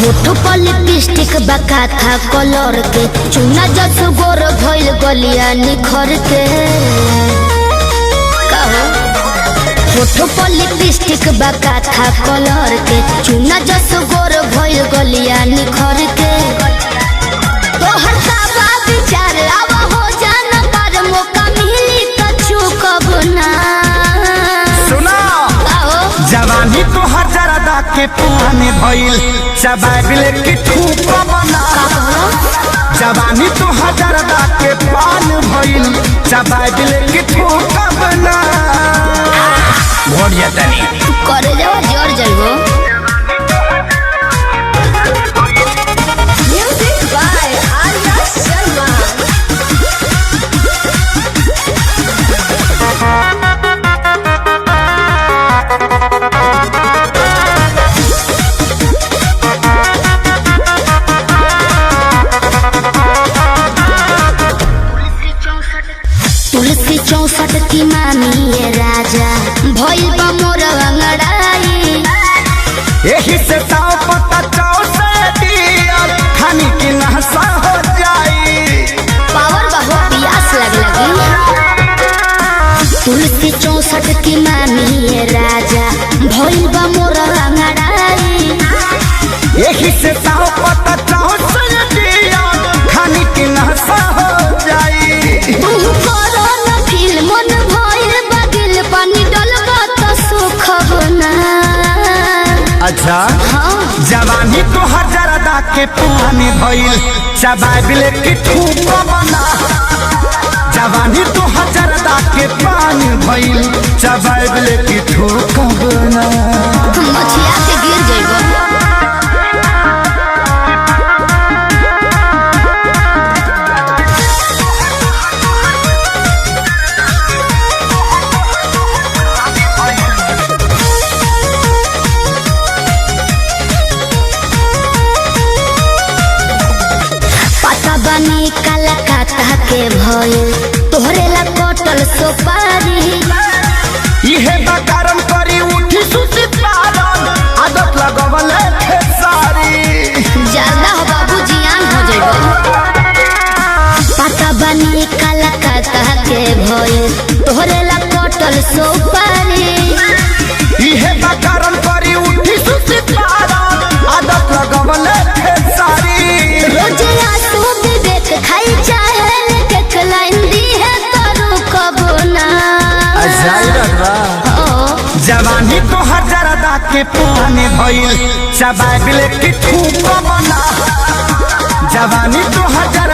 होठो पर लिपस्टिक बका था कलर के चुना जस गोर भइल गलिया निखर के कहो होठो पर लिपस्टिक बका था कलर के चुना जस गोर भइल गलिया निखर के तोहर साबा विचार आवा हो जाना पर मौका मिली त चूकब ना सुना जवानी तो हजारदा के पुराने भइल चबाबिल की ठूक बना जवानी तो हजारदा के पान भइल चबाबिल की ठूक बना भोरिया तनी करे जाओ जोर जाइबो म्यूजिक बाय आर्या शर्मा तुलसी 64 की मामी ये राजा भइल बा मोर अंगड़ाई यही से ताव पता चाव से दिया खानी की नहसा हो जाई पावर बहु प्यास लगी तुलसी 64 की मामी ये राजा भइल बा मोर अंगड़ाई यही से ताव पता चाव से दिया खानी की नहसा हो जाई तू करो न फील मन भइल बगिल पानी डलबा त सुख बना अच्छा हाँ जवानी तो हजारदा के पुराने भइल चबाबिल की ठूक बना जवानी तो हजारदा के पान भइल चबाबिल की ठूक बना मछिया के गिर जइबो बनी कलकत्ता के भइल तोहरे ला कटल सुपारी इहे बकारम करी उठी सुती पारन आदत लगवल खेसारी ज्यादा हो बाबू जियान हो जइबो पता बनी कलकत्ता के भइल तोहरे ला कटल सुपारी इहे बकारम करी उठी सुती पारन आदत लगवल खेसारी रोजे आंसू विवेक खाई चाहे के खलाइन दी है तरू कब ना जवानी तो हजारदा के पुराने भइल चबाबिल की ठूक बना जवानी तो हजार